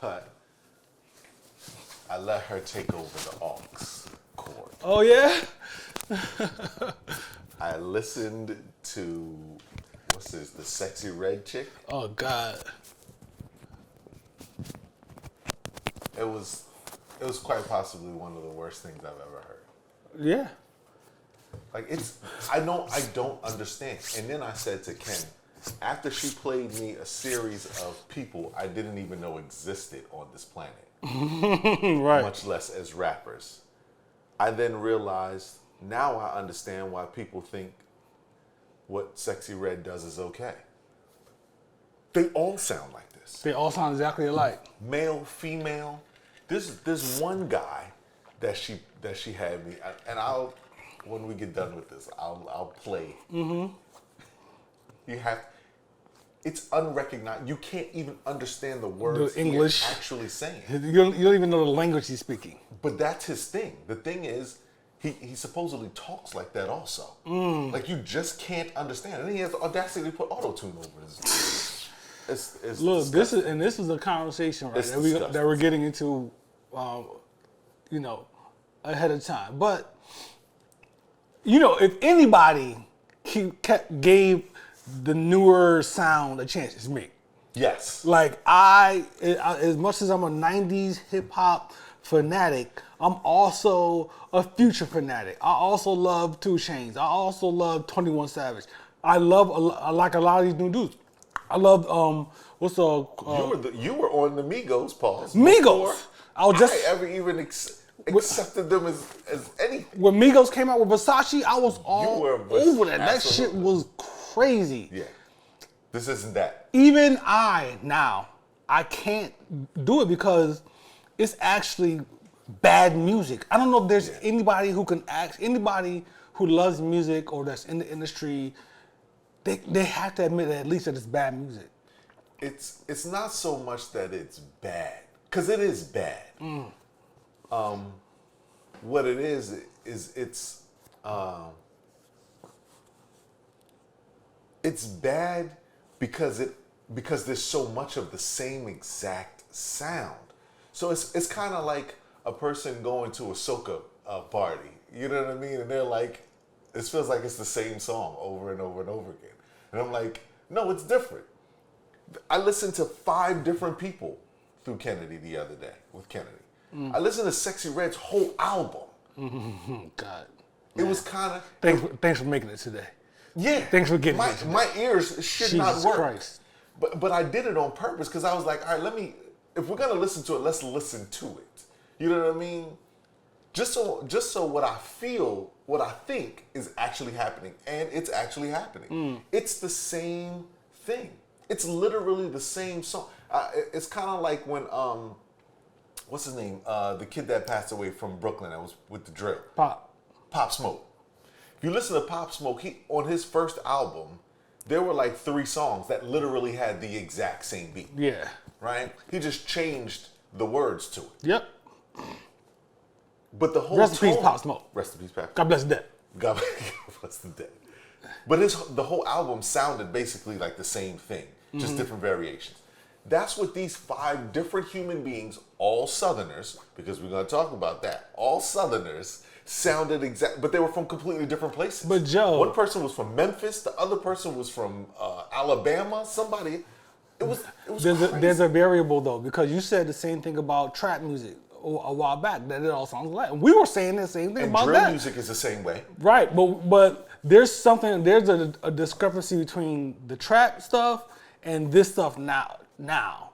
but I let her take over the aux chord. Oh yeah. I listened to what's this? The Sexy Red chick. Oh God. It was quite possibly one of the worst things I've ever heard. Yeah. Like I don't understand. And then I said to Ken, after she played me a series of people I didn't even know existed on this planet, Right. much less as rappers, I then realized now I understand why people think what Sexy Red does is okay. They all sound like this. They all sound exactly alike. Male, female. There's one guy that she had me, and I'll when we get done with this, I'll play. Mm-hmm. You have. It's unrecognized. You can't even understand the words The English. he's actually saying. You don't even know the language he's speaking. But that's his thing. The thing is, he supposedly talks like that also. Like you just can't understand. And he has the audacity to put auto-tune over his. It's Look, disgusting. this is a conversation right It's that we're getting into, ahead of time. But if anybody gave the newer sound a chance, it's me. Yes. Like as much as I'm a '90s hip hop fanatic, I'm also a Future fanatic. I also love 2 Chainz. I also love 21 Savage. I like a lot of these new dudes. I love what's the You were on the Migos, pause. Migos. I was just I ever even accepted them as anything. when Migos came out with Versace, I was all were over that. That shit absolutely. was crazy. Yeah. This isn't that. Even I can't do it because it's actually bad music. I don't know if there's anybody who can anybody who loves music or that's in the industry, they have to admit at least that it's bad music. It's not so much that it's bad, because it is bad. What it is it's bad because there's so much of the same exact sound. So it's kind of like a person going to a soca party. You know what I mean? And they're like, it feels like it's the same song over and over and over again. And I'm like, no, it's different. I listened to 5 different people through Kennedy the other day with Kennedy. I listened to Sexy Red's whole album. God. It was kind of... Thanks for making it today. Yeah. Thanks for getting my, it today. My ears should not Jesus work. Christ. But I did it on purpose because I was like, all right, if we're going to listen to it, let's listen to it. You know what I mean? Just so what I feel, what I think is actually happening, and it's actually happening. It's the same thing. It's literally the same song. It's kind of like when what's his name? The kid that passed away from Brooklyn that was with the drill. Pop Smoke. If you listen to Pop Smoke, on his first album, there were like 3 songs that literally had the exact same beat. Yeah. Right? He just changed the words to it. Yep. But the whole Rest in peace, tone- Pop Smoke. Rest in peace, Pop. God bless the dead. God bless the dead. But the whole album sounded basically like the same thing, just different variations. That's what these 5 different human beings, all Southerners, because we're going to talk about that, all Southerners sounded exact, but they were from completely different places. But Joe, one person was from Memphis, the other person was from Alabama. Somebody, it was crazy. there's a variable though, because you said the same thing about trap music a while back, that it all sounds alike. We were saying the same thing and about drill that. music is the same way. Right, but there's a discrepancy between the trap stuff and this stuff now.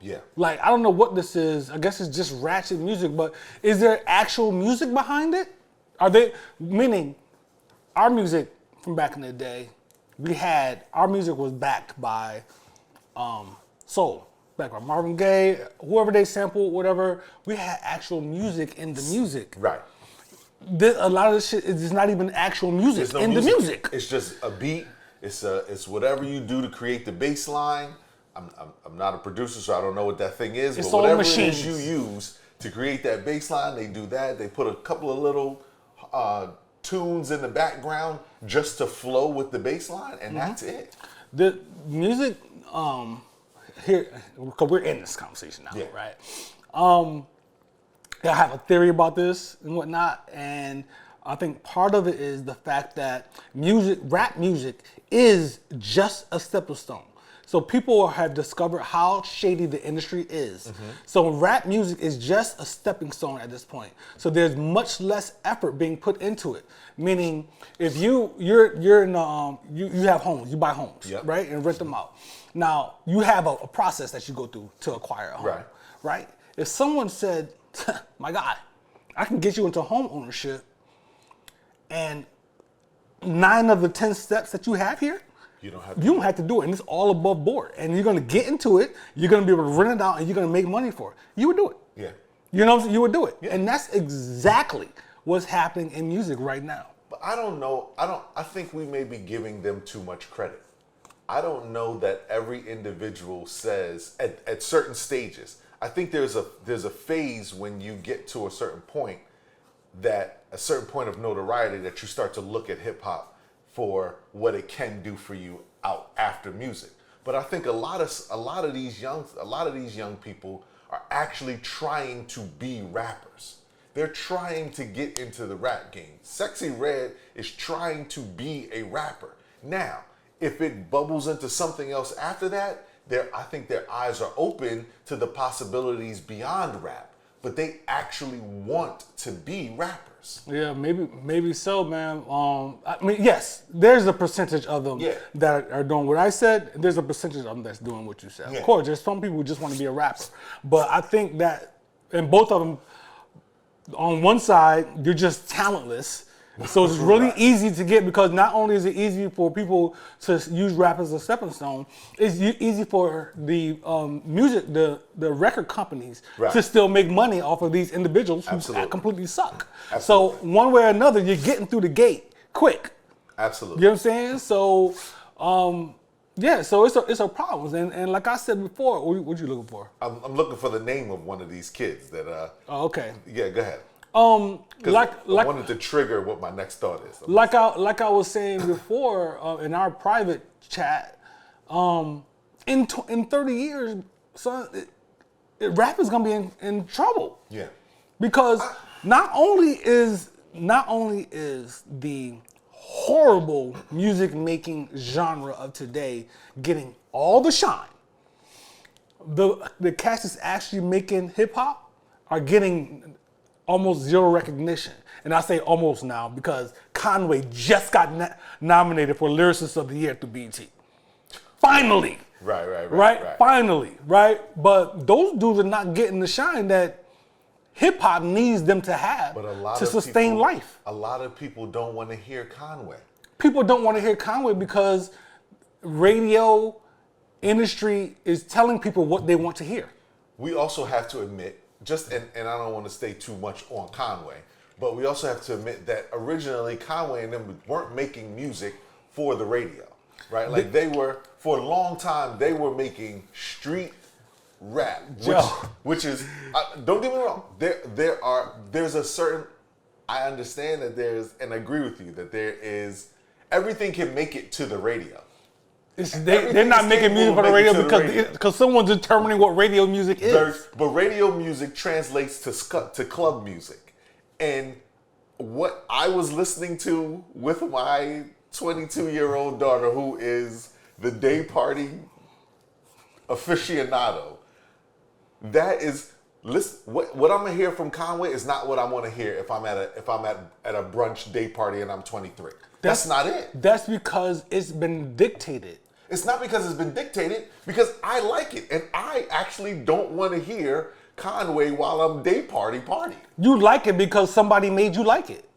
Yeah. Like, I don't know what this is. I guess it's just ratchet music, but is there actual music behind it? Meaning, our music from back in the day, our music was backed by soul. Backed by Marvin Gaye, whoever they sampled, whatever. We had actual music in the music. Right. A lot of this shit is just not even actual music There's no in the music. It's just a beat. It's whatever you do to create the bass line. I'm not a producer, so I don't know what that thing is. It's but all whatever machines. it is you use to create that bass line, they do that. They put a couple of little tunes in the background just to flow with the bass line, and that's it. The music here, because we're in this conversation now, Yeah. right? I have a theory about this and whatnot, and I think part of it is the fact that rap music is just a stepping stone. So people have discovered how shady the industry is. Mm-hmm. So rap music is just a stepping stone at this point. So there's much less effort being put into it. Meaning, if you're in you have homes, you buy homes, Yep. right, and rent them out. Now you have a process that you go through to acquire a home, right? If someone said, "My guy, I can get you into home ownership," and 9 of the 10 steps that you have here, you don't have to do it, and it's all above board. And you're gonna get into it. You're gonna be able to rent it out, and you're gonna make money for it. You would do it. Yeah. You know what I'm saying? You would do it. Yeah. And that's exactly what's happening in music right now. But I don't know. I think we may be giving them too much credit. I don't know that every individual says at certain stages. I think there's a phase when you get to a certain point of notoriety that you start to look at hip hop for what it can do for you out after music. But I think a lot of these young people are actually trying to be rappers. They're trying to get into the rap game. Sexy Red is trying to be a rapper. Now, if it bubbles into something else after that, I think their eyes are open to the possibilities beyond rap, but they actually want to be rappers. Yeah, maybe so, man. I mean, yes, there's a percentage of them that are doing what I said. There's a percentage of them that's doing what you said. Yeah. Of course, there's some people who just want to be a rapper, but I think that, and both of them, on one side, you're just talentless. So it's really easy to get, because not only is it easy for people to use rap as a stepping stone, it's easy for the the record companies to still make money off of these individuals who completely suck. Absolutely. So one way or another, you're getting through the gate quick. Absolutely. You know what I'm saying? So so it's a problem. And like I said before, what you looking for? I'm looking for the name of one of these kids that. Oh, okay. Yeah, go ahead. Like I wanted to trigger what my next thought is. Like I was saying before in our private chat, in 30 years, son, rap is gonna be in trouble. Yeah. Because not only is the horrible music making genre of today getting all the shine, the cats that's actually making hip hop are getting almost zero recognition. And I say almost now because Conway just got nominated for Lyricist of the Year through BET. Finally. Right? Finally, right? But those dudes are not getting the shine that hip hop needs them to have to sustain life. A lot of people don't want to hear Conway. People don't want to hear Conway because radio industry is telling people what they want to hear. We also have to admit, and I don't want to stay too much on Conway, but we also have to admit that originally Conway and them weren't making music for the radio, right? Like they were, for a long time, they were making street rap, which is, don't get me wrong, there's a certain, I understand that and I agree with you that there is, everything can make it to the radio. They're not making music for the radio because someone's determining what radio music is. But radio music translates to club music. And what I was listening to with my 22-year-old daughter, who is the day party aficionado, that is, listen, what I'm gonna hear from Conway is not what I want to hear if I'm at a brunch day party and I'm 23. That's not it. That's because it's been dictated. It's not because it's been dictated, because I like it. And I actually don't want to hear Conway while I'm day party. You like it because somebody made you like it.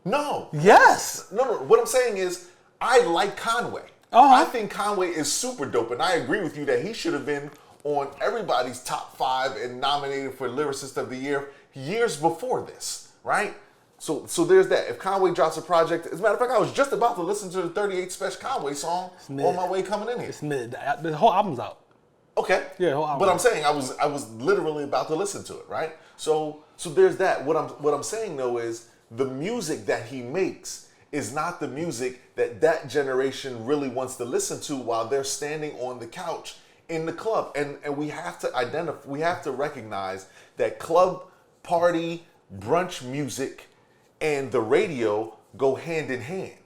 No. Yes. No. What I'm saying is, I like Conway. I think Conway is super dope, and I agree with you that he should have been on everybody's top 5 and nominated for Lyricist of the Year years before this, right? So there's that. If Conway drops a project, as a matter of fact, I was just about to listen to the 38 Special Conway song on my way coming in here. It's mid. The whole album's out. Okay. Yeah, the whole album. But I'm saying I was literally about to listen to it, right? So there's that. What I'm saying though is the music that he makes is not the music that generation really wants to listen to while they're standing on the couch in the club. And we have to recognize that club, party, brunch music and the radio go hand in hand.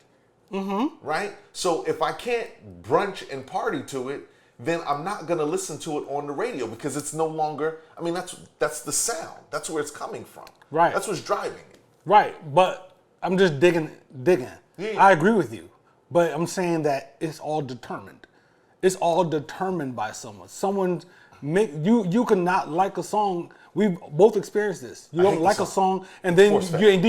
Mm-hmm. Right? So if I can't brunch and party to it, then I'm not gonna listen to it on the radio because it's no longer, I mean, that's the sound. That's where it's coming from. Right. That's what's driving it. Right. But I'm just digging. Yeah. I agree with you. But I'm saying that it's all determined. It's all determined by someone. You cannot like a song. We've both experienced this. You don't like a song and then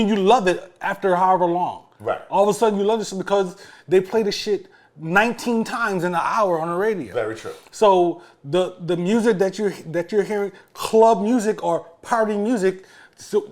you love it after however long. Right. All of a sudden you love this because they play the shit 19 times in an hour on the radio. Very true. So the music that you're hearing, club music or party music,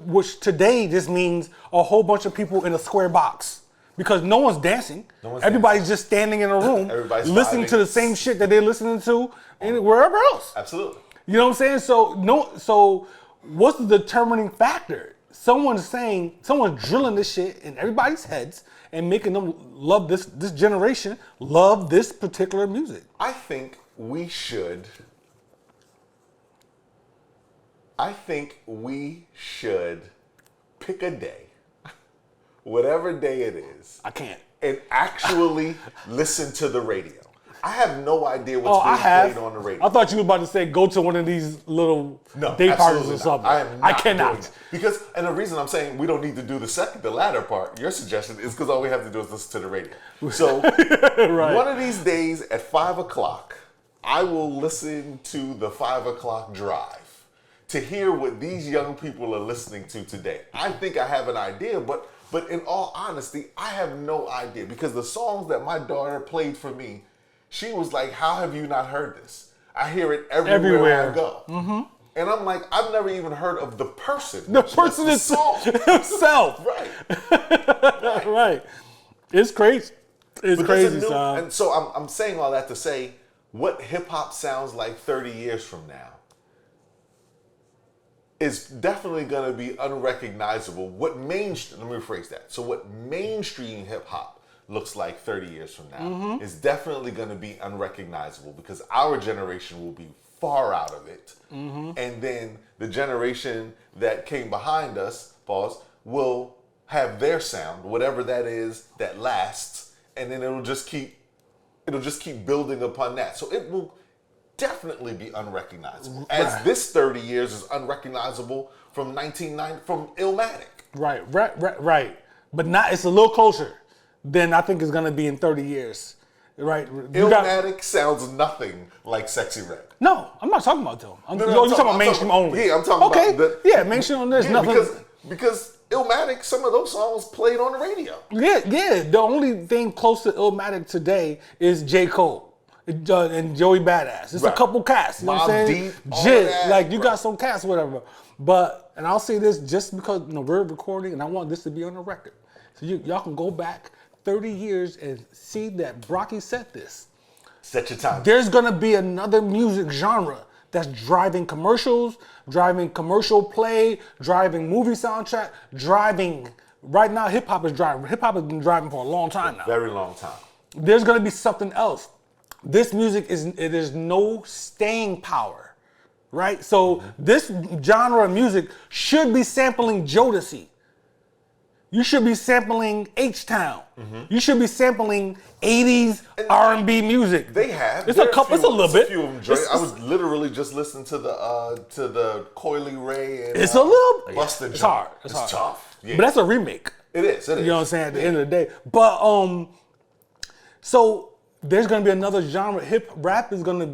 which today just means a whole bunch of people in a square box because no one's dancing. Everybody's just standing in a room, listening to the same shit that they're listening to wherever else. Absolutely. You know what I'm saying? So what's the determining factor? Someone's drilling this shit in everybody's heads and making them love this generation, love this particular music. I think we should pick a day, whatever day it is. I can't. And actually listen to the radio. I have no idea what's being played on the radio. I thought you were about to say go to one of these little day parties or something. I cannot. Because, and the reason I'm saying we don't need to do the latter part, your suggestion, is because all we have to do is listen to the radio. So right. One of these days at 5 o'clock, I will listen to the 5 o'clock drive to hear what these young people are listening to today. I think I have an idea, but in all honesty, I have no idea because the songs that my daughter played for me, she was like, how have you not heard this? I hear it everywhere I go. Mm-hmm. And I'm like, I've never even heard of the person. The person himself. Right. Right. It's crazy. It's crazy, son. And so I'm saying all that to say what hip hop sounds like 30 years from now is definitely going to be unrecognizable. Let me rephrase that. So what mainstream hip hop looks like 30 years from now is definitely going to be unrecognizable because our generation will be far out of it. Mm-hmm. And then the generation that came behind us, will have their sound, whatever that is that lasts, and then it'll just keep building upon that. So it will definitely be unrecognizable. As this 30 years is unrecognizable from 1990 from Illmatic. Right. But it's a little closer than I think it's gonna be in 30 years. Right. Illmatic sounds nothing like Sexy Red. No, I'm not talking about them. You're talking about mainstream only. Yeah, I'm talking about mainstream only. There's nothing because Illmatic, some of those songs played on the radio. Yeah. The only thing close to Illmatic today is J. Cole and Joey Badass. It's a couple cats. You know what I'm saying? Jizz, you got some cats, whatever. But and I'll say this just because we're recording and I want this to be on the record. So y'all can go back 30 years and see that Brocky said this. Set your time. There's gonna be another music genre that's driving commercials, driving commercial play, driving movie soundtrack, right now hip hop is driving. Hip hop has been driving for a long time now. Very long time. There's gonna be something else. This music there's no staying power, right? So this genre of music should be sampling Jodeci. You should be sampling H-Town. Mm-hmm. You should be sampling 80s R&B music. They have. It's a little bit. I was literally just listening to the Coily Ray and it's a little Busta. It's hard. It's tough. Yeah. But that's a remake. It is. You know what I'm saying? At the end of the day. But so there's gonna be another genre. Hip rap is gonna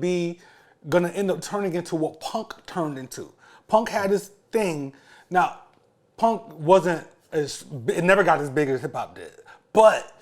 end up turning into what punk turned into. Punk had this thing. Now, punk it never got as big as hip hop did. But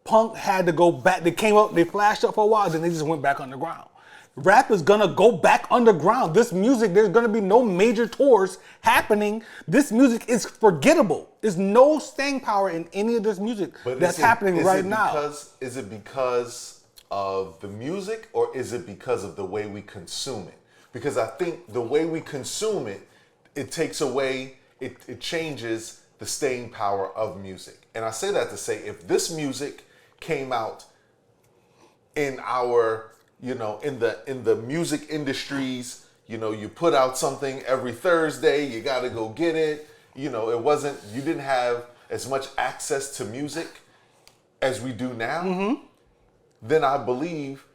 punk had to go back. They came up, they flashed up for a while, then they just went back underground. Rap is gonna go back underground. This music, there's gonna be no major tours happening. This music is forgettable. There's no staying power in any of this music that's happening right now. Is it because of the music or is it because of the way we consume it? Because I think the way we consume it, it takes away, it changes the staying power of music. And I say that to say, if this music came out in our in the music industries, you put out something every Thursday, you got to go get it. You didn't have as much access to music as we do now. Then I believe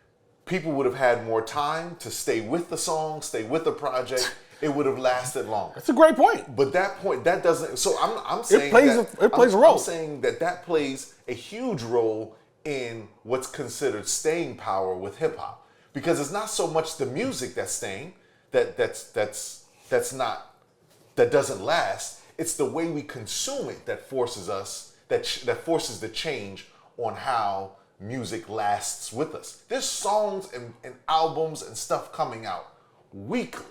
people would have had more time to stay with the song, stay with the project. It would have lasted longer. That's a great point. But that doesn't. So I'm saying it plays a role. I'm saying that plays a huge role in what's considered staying power with hip hop, because it's not so much the music that's staying that doesn't last. It's the way we consume it that forces us that forces the change on how music lasts with us. There's songs and albums and stuff coming out weekly.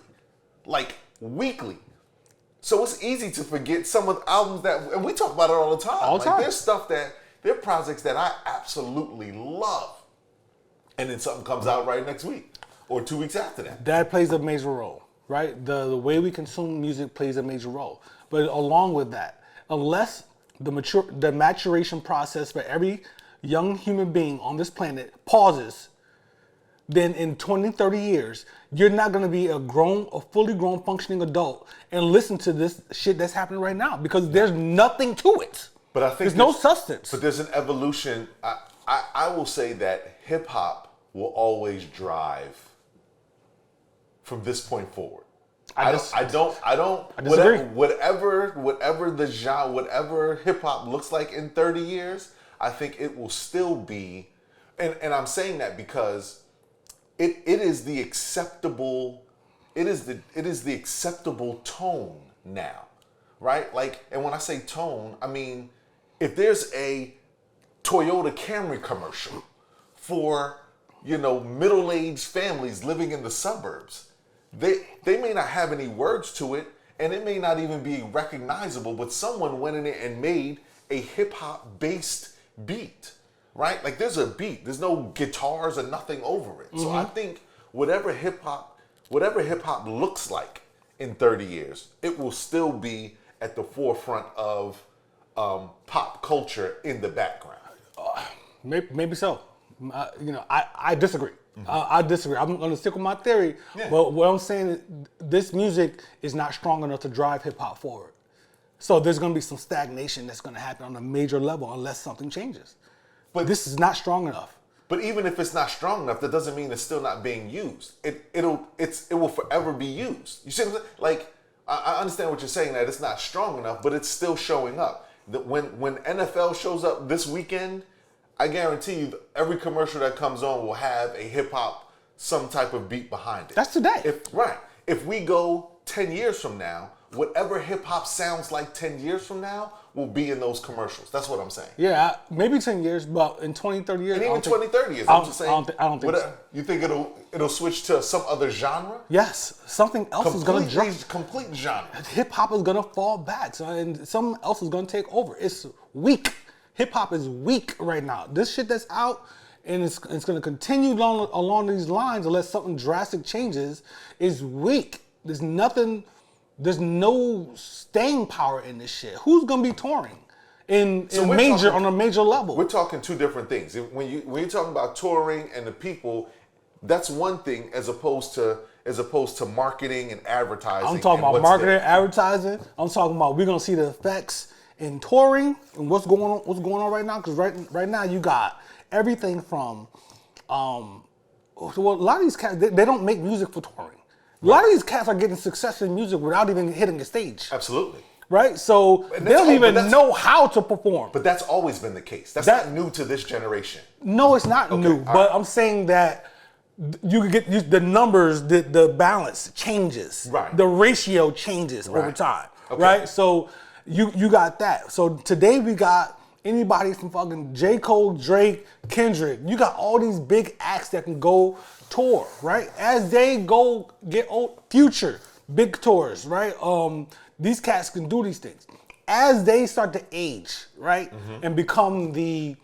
So it's easy to forget some of the albums and we talk about it all the time. All the time. There are projects that I absolutely love, and then something comes out right next week or 2 weeks after that. That plays a major role, right? The way we consume music plays a major role. But along with that, unless the maturation process for every young human being on this planet pauses, then in 20, 30 years, you're not going to be a fully grown, functioning adult and listen to this shit that's happening right now, because there's nothing to it. But I think there's no substance. But there's an evolution. I will say that hip hop will always drive from this point forward. I disagree. Whatever the genre, whatever hip hop looks like in 30 years, I think it will still be, and I'm saying that because it is the acceptable tone now, right? Like, and when I say tone, I mean, if there's a Toyota Camry commercial for, middle-aged families living in the suburbs, they may not have any words to it, and it may not even be recognizable, but someone went in there and made a hip-hop based beat, right? Like, there's a beat. There's no guitars or nothing over it. So I think whatever hip hop looks like in 30 years, it will still be at the forefront of pop culture in the background. Maybe so. I disagree. I disagree. I'm going to stick with my theory. Yeah. But what I'm saying is this music is not strong enough to drive hip hop forward. So there's going to be some stagnation that's going to happen on a major level unless something changes. But this is not strong enough. But even if it's not strong enough, that doesn't mean it's still not being used. It will forever be used. You see what I'm saying? Like, I understand what you're saying, that it's not strong enough, but it's still showing up. When NFL shows up this weekend, I guarantee you every commercial that comes on will have a hip hop, some type of beat behind it. That's today. If we go 10 years from now, whatever hip hop sounds like 10 years from now will be in those commercials. That's what I'm saying. Yeah, maybe 10 years, but in 20, 30 years. And even 20, 30 years. I'm just saying. I don't think so. You think it'll switch to some other genre? Yes, something else is going to drop. Complete genre. Hip hop is going to fall back, and something else is going to take over. It's weak. Hip hop is weak right now. This shit that's out, and it's going to continue along these lines unless something drastic changes, is weak. There's no staying power in this shit. Who's gonna be touring on a major level? We're talking two different things. When you're talking about touring and the people, that's one thing as opposed to marketing and advertising. I'm talking about marketing and advertising. I'm talking about we're gonna see the effects in touring and what's going on right now. Because right now you got everything from a lot of these cats they don't make music for touring. A lot of these cats are getting success in music without even hitting the stage. Absolutely. Right? So they don't even know how to perform. But that's always been the case. That's not new to this generation. No, it's not new. But I'm saying that you can get the numbers, the balance changes. Right. The ratio changes over time. Okay. Right? So you got that. So today we got anybody from fucking J. Cole, Drake, Kendrick. You got all these big acts that can go tour, right? As they go get old, Future, big tours, right? These cats can do these things. As they start to age, right? And become the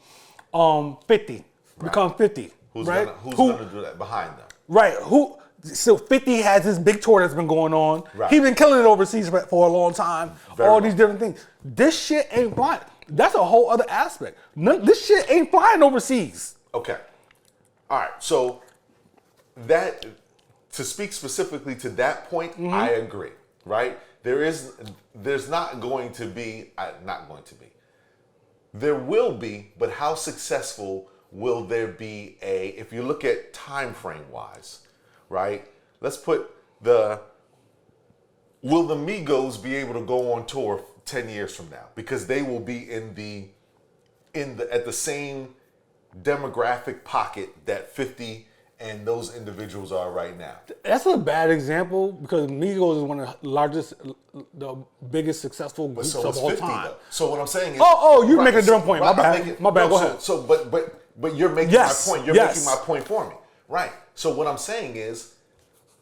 50, become 50, who's right? Who's gonna do that behind them? Right. So 50 has this big tour that's been going on. Right. He's been killing it overseas for a long time. These different things. This shit ain't flying. That's a whole other aspect. This shit ain't flying overseas. Okay. All right. So that to speak specifically to that point, I agree. Right? There's not going to be, there will be, but how successful will there be if you look at time frame wise, right? Let's put will the Migos be able to go on tour 10 years from now? Because they will be at the same demographic pocket that 50 and those individuals are right now. That's a bad example because Migos is one of the largest, the biggest successful groups of all time. Though. So what I'm saying is, you're making a different point. My bad. Go ahead. But you're making my point. You're making my point for me, right? So what I'm saying is,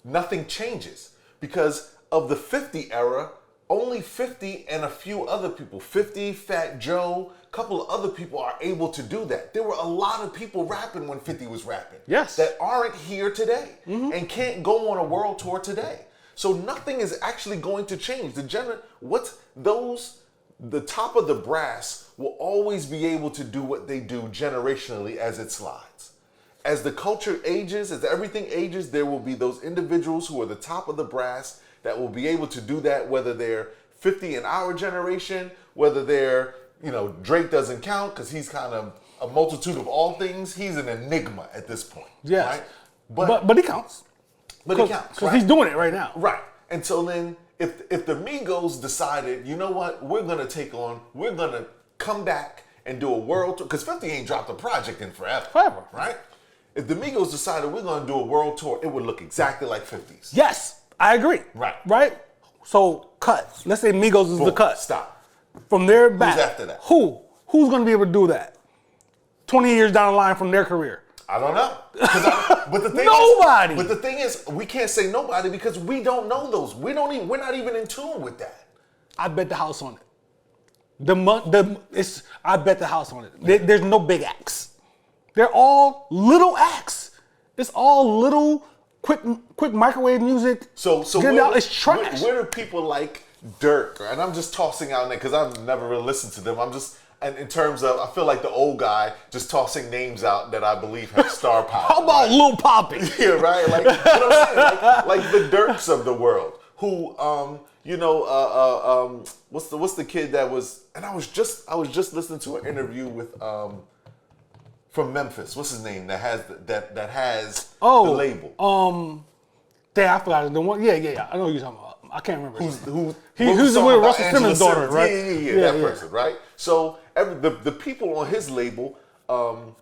nothing changes because of the 50 era. Only 50 and a few other people, 50, Fat Joe, a couple of other people are able to do that. There were a lot of people rapping when 50 was rapping. Yes. That aren't here today and can't go on a world tour today. So nothing is actually going to change. The top of the brass will always be able to do what they do generationally as it slides. As the culture ages, as everything ages, there will be those individuals who are the top of the brass that will be able to do that, whether they're 50 in our generation, whether they're, Drake doesn't count because he's kind of a multitude of all things. He's an enigma at this point. Yes. Right? But he counts. But he counts. Because he's doing it right now. Right. And so then if the Migos decided, you know what, we're going to come back and do a world tour, because 50 ain't dropped a project in forever. Right? If the Migos decided we're going to do a world tour, it would look exactly like 50's. Yes. I agree. Right? So, cut. Let's say Migos is the cut. Stop. From there back. Who's after that? Who's going to be able to do that? 20 years down the line from their career. I don't know. But the thing nobody. But the thing is, we can't say nobody because we don't know those. We're not even in tune with that. I bet the house on it. I bet the house on it. There's no big acts. They're all little acts. It's all little quick microwave music. So it's trash. Where do people like Dirk? And I'm just tossing out there because I've never really listened to them. And in terms of, I feel like the old guy just tossing names out that I believe have star power. How about Lil Poppy? Yeah, right. Like, you know what I'm saying? Like the Dirks of the world, who, what's the kid that was? And I was just listening to an interview with from Memphis. What's his name? That has the label. I forgot the one. Yeah. I know who you're talking about. I can't remember. Who's with Russell Simmons' daughter, right? Yeah, that person, right? So the people on his label, God,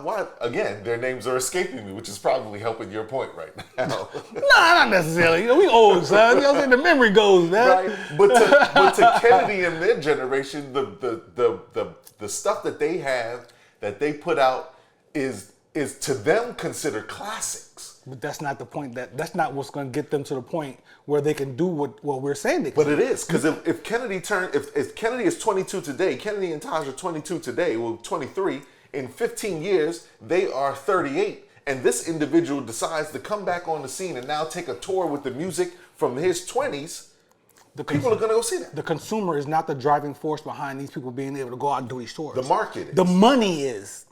why? Again, their names are escaping me, which is probably helping your point right now. Nah, not necessarily. We old, son. You know what I'm saying? The memory goes, man. Right. But to Kennedy and their generation, the stuff that they have, that they put out, is to them considered classics. But that's not the point. That's not what's going to get them to the point where they can do what we're saying they can. But it is, because if Kennedy if Kennedy is 22 today, Kennedy and Taj are 22 today, well 23. In 15 years, they are 38, and this individual decides to come back on the scene and now take a tour with the music from his 20s. People are going to go see that. The consumer is not the driving force behind these people being able to go out and do these tours. The market is. The money is.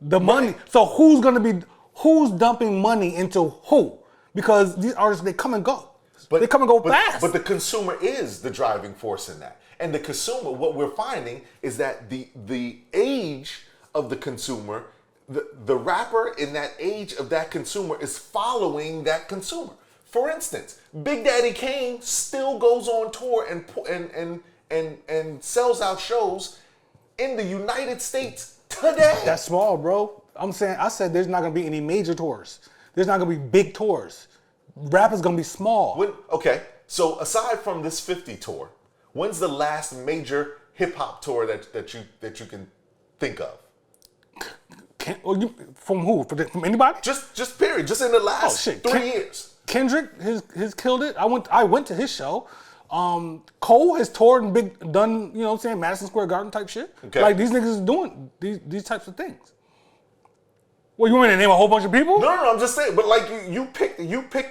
The money. Right. So who's dumping money into who? Because these artists, they come and go. They come and go fast. But the consumer is the driving force in that. And the consumer, what we're finding is that the age of the consumer, the rapper in that age of that consumer is following that consumer. For instance, Big Daddy Kane still goes on tour and sells out shows in the United States today. That's small, bro. I said there's not gonna be any major tours. There's not gonna be big tours. Rap is gonna be small. Okay, so aside from this 50 tour, when's the last major hip hop tour that you can think of? From who? From anybody? Just period. Just in the last 3 years. Kendrick has killed it. I went to his show. Cole has toured and done, you know what I'm saying, Madison Square Garden type shit. Okay. Like these niggas is doing these types of things. Well, you want me to name a whole bunch of people? No, I'm just saying. But like you pick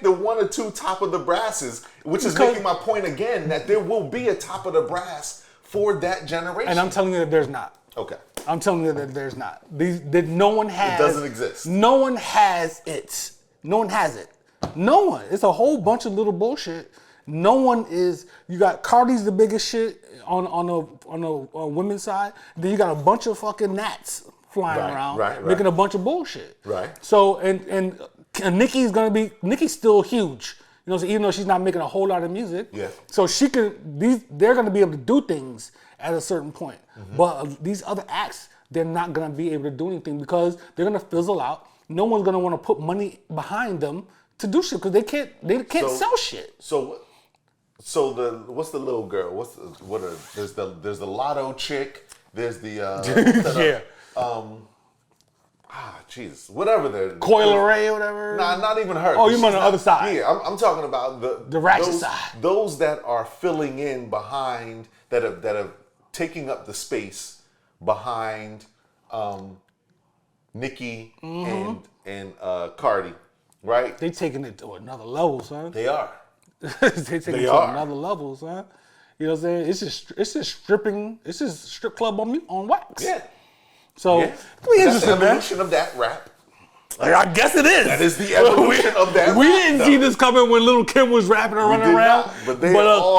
the one or two top of the brasses, which is making my point again that there will be a top of the brass for that generation. And I'm telling you that there's not. Okay. I'm telling you that there's not. That no one has. It doesn't exist. No one has it. No one has it. No one. It's a whole bunch of little bullshit. No one is. You got Cardi's the biggest shit on the women's side. Then you got a bunch of fucking gnats flying around, making a bunch of bullshit. Right. So and Nicki's still huge. You know, so even though she's not making a whole lot of music, so they're gonna be able to do things at a certain point. Mm-hmm. But these other acts, they're not gonna be able to do anything because they're gonna fizzle out. No one's gonna want to put money behind them to do shit because they can't sell shit. So what's the little girl? There's the Lotto chick. There's the Jesus, whatever they're Coil Ray or whatever. Nah, not even her. Oh, you mean on the other side? Yeah, I'm talking about the ratchet side. Those that are filling in behind that are taking up the space behind Nicki and Cardi, right? They taking it to another level, son. They are. They taking it to another level, son. You know what I'm saying? It's just stripping. It's just strip club on wax. Yeah. So that's the evolution of that rap. I guess it is. That is the evolution of that. We didn't see this coming when Little Kim was rapping and running around. But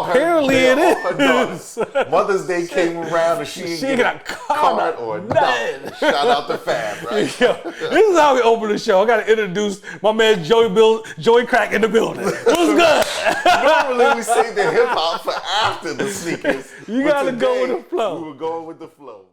apparently it is. Mother's Day came around and she ain't got a card or nothing. Shout out to Fab, right? Yo, this is how we open the show. I got to introduce my man Joey Crack in the building. What's good? Normally we say the hip hop for after the sneakers. You got to go with the flow. We were going with the flow.